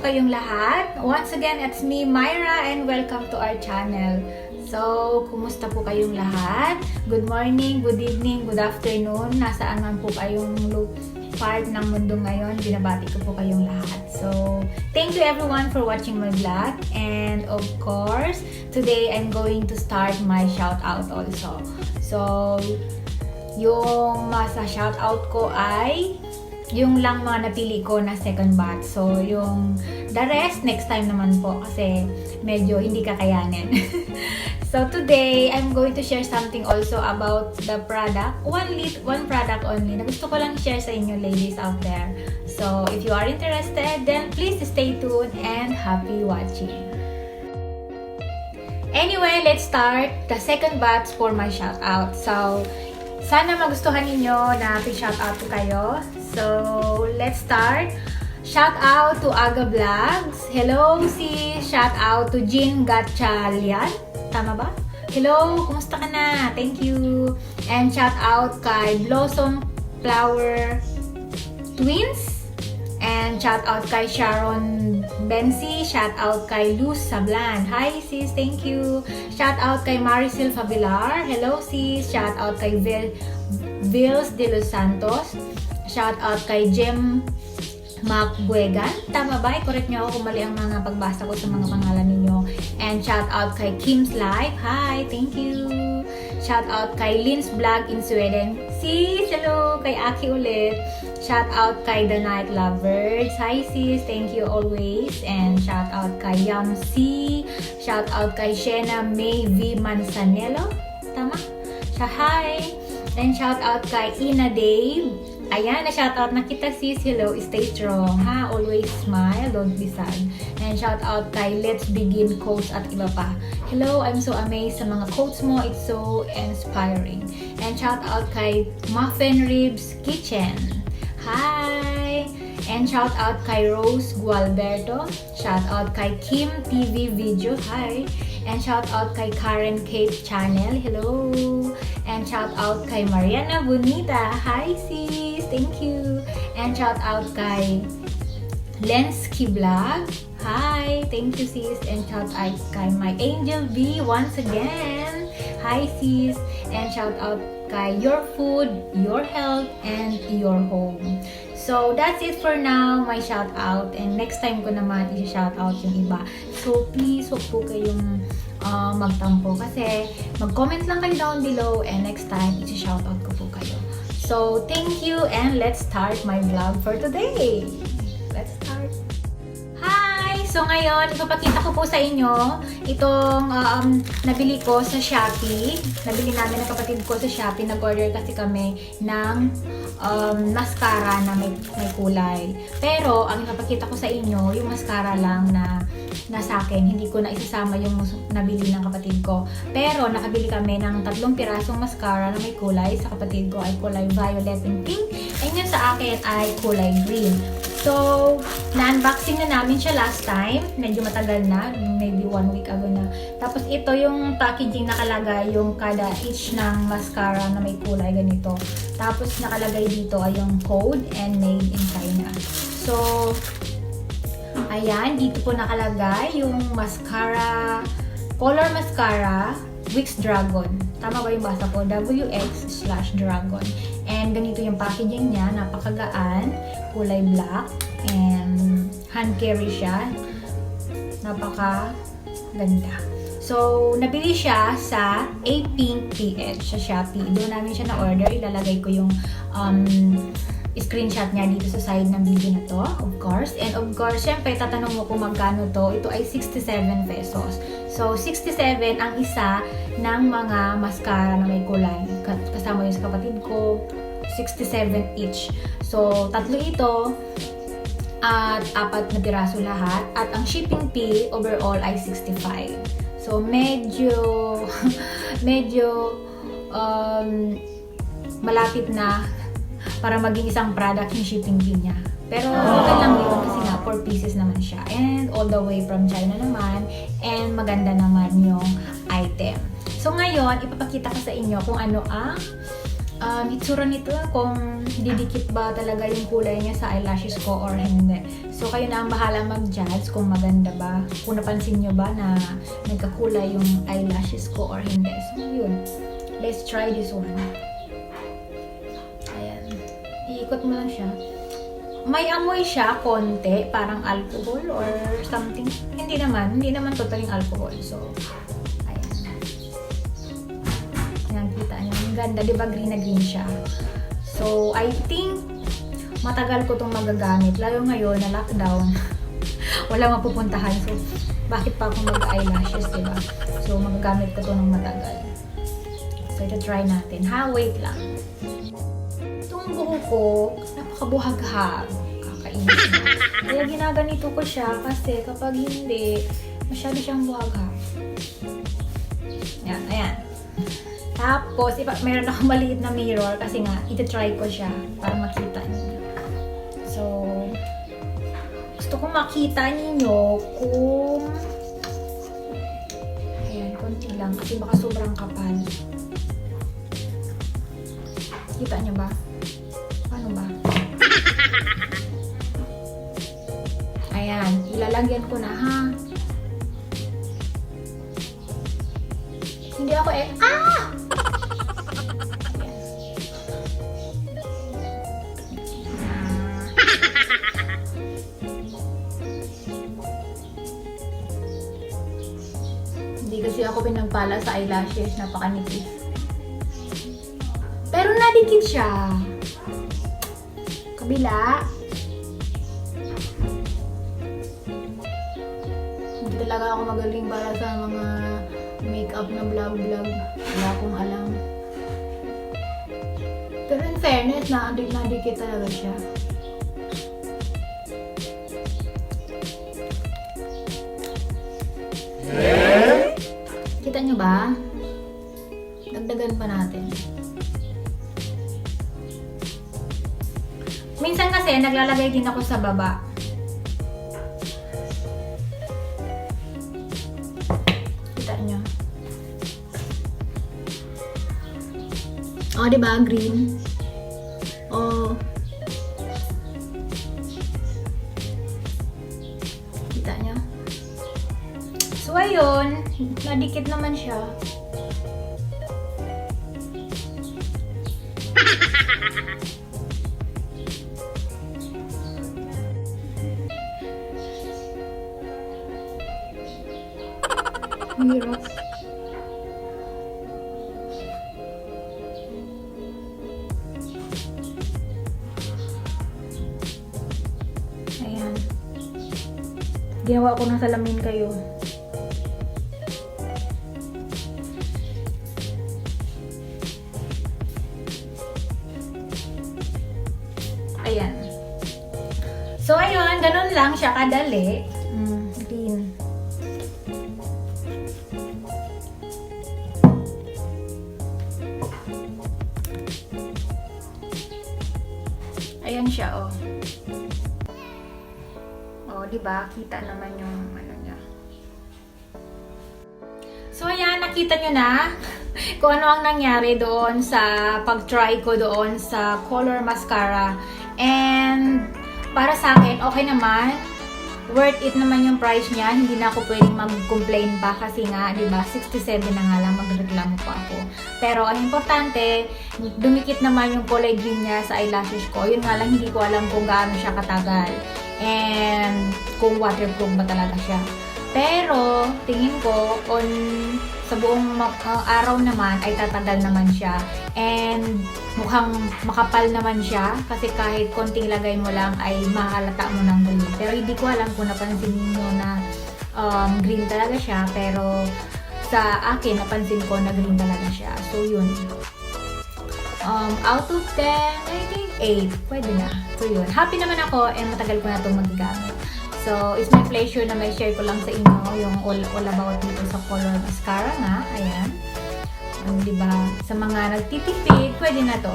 kayong lahat. Once again, it's me, Myra, and welcome to our channel. So, kumusta po kayong lahat? Good morning, good evening, good afternoon. Nasaan man po kayong part ng mundo ngayon, binabati ko po kayong lahat. So, thank you everyone for watching my vlog. And of course, today I'm going to start my shout out also. So, yung masa shout out ko ay yung lang mga napili ko na second batch. So, yung the rest, next time naman po kasi medyo hindi kakayanin. So, today, I'm going to share something also about the product. One product only na gusto ko lang share sa inyo ladies out there. So, if you are interested, then please stay tuned and happy watching. Anyway, let's start the second batch for my shout out. So, sana magustuhan ninyo na shout out ko kayo. So, let's start. Shout out to Aga Vlogs. Hello, shout out to Jean Gatchalian. Tama ba? Hello, kumusta ka na? Thank you. And shout out kay Blossom Flower Twins. And shout out kay Sharon Bensi. Shout out kay Luz Sablan. Hi sis, thank you. Shout out kay Maricel Fabilar. Hello sis. Shout out kay Vils de los Santos. Shout out kay Jem Macbuegan. Tama ba? I-correct nyo ako kung mali ang mga pagbasa ko sa mga pangalan ninyo. And shout out kay Kim's Life. Hi, thank you. Shout out kay Lynn's Vlog in Sweden. Sis, hello. Kay Aki ulit. Shout out kay The Night Lovers. Hi sis, thank you always. And shout out kay Yamsi. Shout out kay Shena May V. Manzanello. Tama? Hi. And shout out kay Ina Dave. Ayan, na-shoutout na kita sis. Hello, stay strong ha. Always smile, don't be sad. And shoutout kay Let's Begin Coach at iba pa. Hello, I'm so amazed sa mga quotes mo. It's so inspiring. And shoutout kay Muffin Ribs Kitchen. Hi! And shoutout kay Rose Gualberto. Shoutout kay Kim TV Video. Hi! And shout out kay Karen Kate Channel. Hello. And shout out kay Mariana Bonita. Hi sis. Thank you. And shout out kay Lensky Vlog. Hi. Thank you sis. And shout out kay my Angel B once again. Hi sis. And shout out kay Your Food, Your Health, and Your Home. So, that's it for now, my shout out. And next time ko naman i-shout out yung iba. So, please, wag po kayong magtampo. Kasi, mag-comment lang kayo down below and next time, i-shout out ko po kayo. So, thank you and let's start my vlog for today. Let's start. Hi! So, ngayon, ipapakita ko po sa inyo itong nabili ko sa Shopee. Nabili namin ng kapatid ko sa Shopee. Nag-order kasi kami ng mascara na may kulay. Pero, ang ipapakita ko sa inyo, yung mascara lang na sa akin. Hindi ko na isasama yung nabili ng kapatid ko. Pero, nakabili kami ng 3 pirasong mascara na may kulay. Sa kapatid ko ay kulay violet and pink. And yun sa akin ay kulay green. So, na-unboxing na namin siya last time. Medyo matagal na. Maybe 1 week ago na. Tapos, ito yung packaging nakalagay yung kada each ng mascara na may kulay ganito. Tapos, nakalagay dito ay yung code and made in China. So, ayan. Dito po nakalagay yung mascara, color mascara, Wix Dragon. Tama ba yung basa ko? WX/Dragon. And ganito yung packaging niya. Napakagaan. Kulay black. And hand carry siya. Napakaganda. So, nabili siya sa A-Pink PH sa Shopee. Doon namin siya na-order. Ilalagay ko yung screenshot niya dito sa side ng video na to, of course. And of course, syempre, tatanong mo kung magkano to. Ito ay 67 pesos. So, 67 ang isa ng mga mascara na may kulay. Kasama yung sa kapatid ko, 67 each. So, 3 ito at 4 na piraso lahat. At ang shipping fee overall ay 65. So, medyo malapit na para maging isang product yung shipping fee niya. Pero okay lang yun kasi nga 4 pieces naman siya. And all the way from China naman. And maganda naman yung item. So ngayon, ipapakita ko sa inyo kung ano ang itsura nito kung didikit ba talaga yung kulay niya sa eyelashes ko or hindi. So, kayo na ang bahala mag-judge kung maganda ba. Kung napansin nyo ba na nagkakulay yung eyelashes ko or hindi. So, yun. Let's try this one. Ayan. Iikot mo lang siya. May amoy siya, konti, parang alcohol or something. Hindi naman totaling alcohol. So, ayan. Ayan, kita niyo. Ang ganda, di ba green na green siya? So, I think matagal ko itong magagamit. Lalo ngayon na lockdown. Wala mapupuntahan. So, bakit pa akong mag-eyelashes, di ba? So, magagamit ko ito ng matagal. So, ito try natin. Wait lang. Itong buho ko, napakabuhaghag. Kakainis na. Kaya ginaganito ko siya kasi kapag hindi, masyado siyang buhaghag. Yan, ayan. Tapos, meron akong maliit na mirror kasi nga, iti-try ko siya para makita niyo. So, gusto kong makita niyo kung ayan, konti lang kasi baka sobrang kapal. Kita niyo ba? Paano ba? Ayan, ilalagyan ko na ha. Hindi ako Hindi kasi ako pinagpala sa eyelashes, napakanipis. Pero nadikit siya. Kabila. Hindi talaga ako magaling para sa mga makeup na vlog. Wala akong alam. Pero in fairness, nadikit talaga siya. Kita nyo ba? Dagdagan pa natin. Minsan kasi naglalagay din ako sa baba. Kita nyo. O, diba? Green. O. Kita nyo. So, ayun. Nadikit naman siya. Hirap. Ayan. Ginawa ko ng salamin kayo. Ayan. So, ayun. Ganun lang siya kadali. Green. Ayan siya, oh. Oh, diba? Kita naman yung ano niya. So, ayan. Nakita nyo na kung ano ang nangyari doon sa pag-try ko doon sa color mascara. And, para sa akin, okay naman. Worth it naman yung price niya. Hindi na ako pwedeng mag-complain pa kasi nga, diba, 67 na nga lang, magreklamo pa ako. Pero, ang importante, dumikit naman yung kulay green niya sa eyelashes ko. Yun nga lang, hindi ko alam kung gaano siya katagal. And, kung waterproof ba talaga siya. Pero, tingin ko, sa buong araw naman, ay tatagal naman siya. And, mukhang makapal naman siya. Kasi kahit konting lagay mo lang, ay mahalata mo ng green. Pero, hindi ko alam kung napansin niyo na green talaga siya. Pero, sa akin, napansin ko na green talaga siya. So, yun. Out of 10, I think 8. Pwede na. So, yun. Happy naman ako and matagal ko na itong magagamit. So, it's my pleasure na may share ko lang sa inyo yung all about dito sa color mascara nga. Ayan. Diba? Sa mga nagtitipid, pwede na to.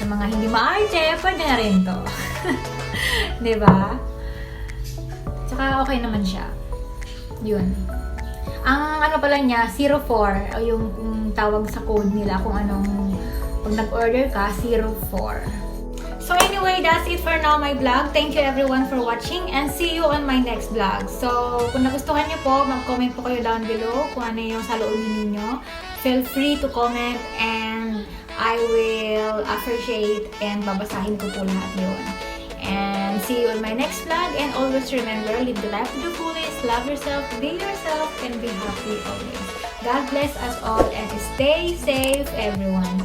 Sa mga hindi maarte, pwede na rin to. Diba? Tsaka okay naman siya. Yun. Ang ano pala niya, 04, yung tawag sa code nila kung anong Pag nag-order ka, 04. So anyway, that's it for now my vlog. Thank you everyone for watching and see you on my next vlog. So kung nagustuhan niyo po, mag-comment po kayo down below kung ano yung saloobin ninyo. Feel free to comment and I will appreciate and babasahin ko po lahat yun. And see you on my next vlog and always remember, live the life to the fullest, love yourself, be yourself, and be happy always. God bless us all and stay safe everyone.